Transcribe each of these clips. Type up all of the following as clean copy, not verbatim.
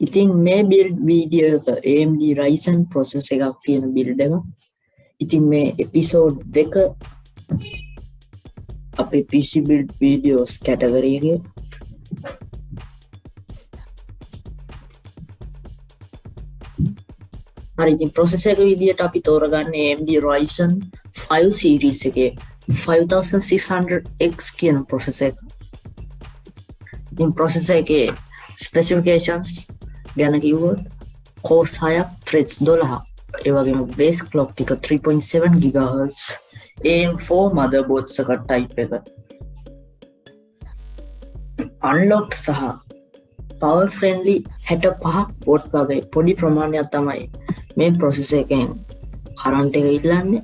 ඉතින් මේ build video එක AMD Ryzen processor එකක් තියෙන build එක. ඉතින් මේ episode 2 අපේ PC build videos category එකේ හරි ඉතින් processor එක විදියට අපි තෝරගන්නේ AMD Ryzen 5 series එකේ 5600X කියන processor එක. ඉතින් processor එකේ specifications ගැන කිව්වොත් core 6ක් threads 12ක් ඒ වගේම base clock එක 3.7 GHz AM4 motherboard socket type එක unlocked සහ power friendly 65ක් watt වගේ පොඩි ප්‍රමාණයක් තමයි මේ processor එකෙන් current එක ඉල්ලන්නේ.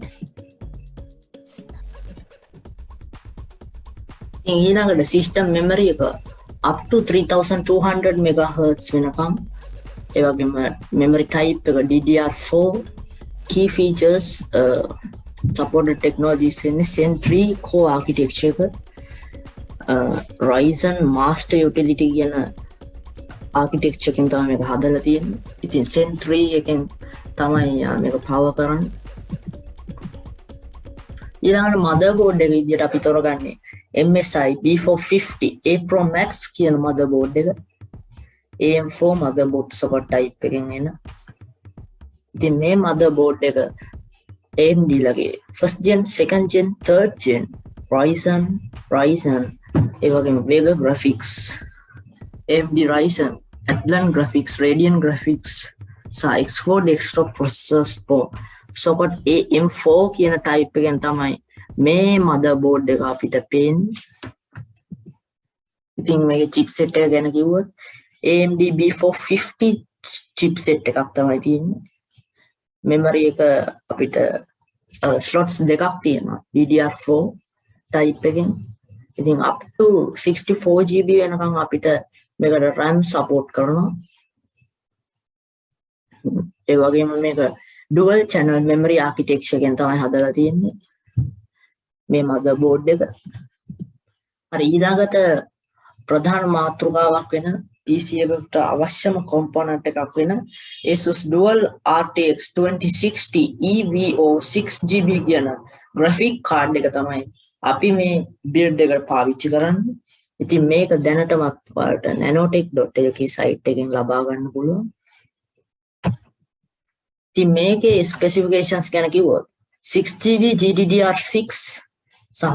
ඊළඟට system memory එක up to 3200 MHz වෙනකම් ඒ වගේම memory type එක DDR4 key features supported technologies වෙන්නේ Zen 3 core architecture එක Ryzen master utility කියන architecture එකෙන් තමයි මේක හදලා තියෙන්නේ. ඉතින් Zen 3 එකෙන් තමයි මේක power කරන්නේ. ඊළඟට motherboard එක විදිහට අපි තෝරගන්නේ MSI B450 A Pro Max කියන motherboard එක AM4 motherboard socket type එකෙන් එන. ඉතින් මේ motherboard එක AMD ලගේ first gen, second gen, third gen Ryzen ඒ වගේම Vega graphics AMD Ryzen Athlon graphics, Radeon graphics සහ X4 desktop processors socket AM4 කියන type එකෙන් තමයි මේ motherboard එක අපිට පේන්නේ. ඉතින් මේකේ chipset එක ගැන කිව්වොත් AMD B450 chipset එකක් තමයි තියෙන්නේ. memory එක අපිට slots දෙකක් තියෙනවා DDR4 type එකෙන්. ඉතින් up to 64GB වෙනකම් අපිට මේකට RAM support කරනවා. ඒ වගේම මේක dual channel memory architecture එකෙන් තමයි හදලා තියෙන්නේ මේ motherboard එක. හරි ඊළඟට ප්‍රධාන මාතෘකාවක් වෙන PC එකට අවශ්‍යම component එකක් වෙන Asus Dual RTX 2060 EVO 6GB කියන graphic card එක තමයි අපි මේ build එකට පාවිච්චි කරන්නේ. ඉතින් මේක දැනටමත් ඔයාලට nanotech.lk site එකෙන් ලබා ගන්න පුළුවන්. ඉතින් මේකේ specifications ගැන කිව්වොත් 6GB GDDR6 සහ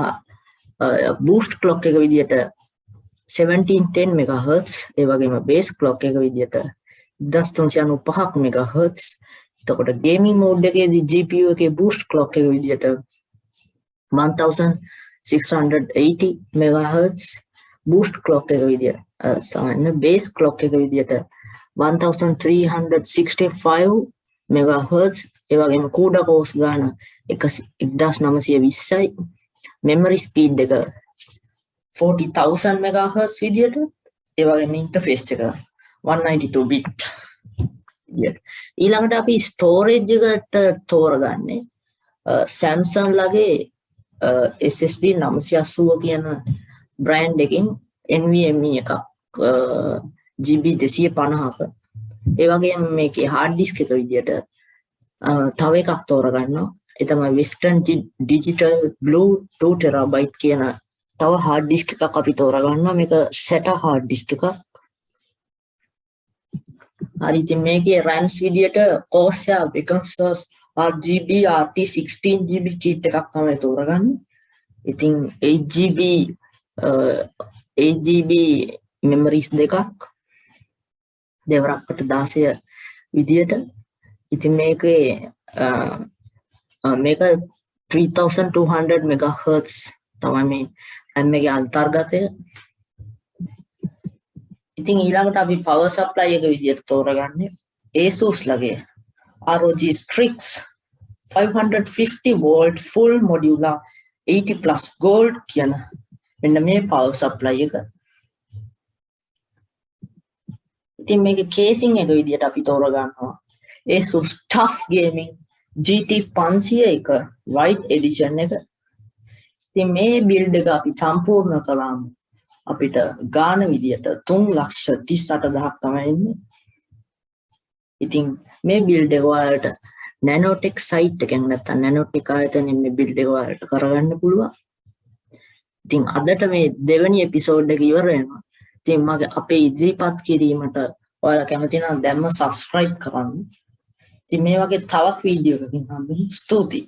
boost clock එක විදියට 1710 MHz ඒ වගේම base clock එක විදියට 1395 MHz. එතකොට gaming mode එකේදී GPU එකේ boost clock එක විදියට 1680 MHz boost clock එක විදියට සාමාන්‍ය base clock එක විදියට 1365 MHz ඒ වගේම CUDA cores ගාන 1920යි memory speed එක 40000 MHz විදියට ඒ වගේම interface එක 192 bit විදියට. ඊළඟට අපි storage එකට තෝරගන්නේ Samsung ලගේ SSD 980 කියන brand එකකින් NVMe එකක් GB 250ක. ඒ වගේම මේකේ hard disk එක විදියට තව එකක් තෝරගන්නවා. ඒ තමයි Western Digital Blue 2TB කියන තව hard disk එකක් අපි තෝරගන්නවා. මේක SATA hard disk එකක්. හරි ඉතින් මේකේ RAMs විදියට Corsair Pegasus RGB RT16GB kit එකක් තමයි තෝරගන්නේ. ඉතින් 8GB memories දෙකක් දෙවරක්කට 16 විදියට. ඉතින් මේකේ මේක 3200 MHz තමයි මේ RAM එකේ අන්තර්ගතය. ඉතින් ඊළඟට අපි power supply එක විදියට තෝරගන්නේ Asus ලගේ ROG Strix 550 volt full modular 80 plus gold කියන මෙන්න මේ power supply එක. ඉතින් මේකේ casing එක විදියට අපි තෝරගන්නවා Asus TUF Gaming GT 501 white edition එක. ඉතින් මේ build එක අපි සම්පූර්ණ කළාම අපිට ගාන විදියට 3,38,000ක් තමයි එන්නේ. ඉතින් මේ බිල්ඩ් එක ඔයාලට Nanotech site එකෙන් නැත්නම් Nanotech ආයතනයෙන් මේ බිල්ඩ් එක ඔයාලට කරගන්න පුළුවන්. ඉතින් අදට මේ දෙවෙනි එපිසෝඩ් එක ඉවර වෙනවා. ඉතින් මගේ අපේ ඉදිරිපත් කිරීමට ඔයාලා කැමති නම් දැන්ම subscribe කරන්න. ඉතින් මේ වගේ තවත් වීඩියෝ එකකින් හම්බෙමු. ස්තුතියි.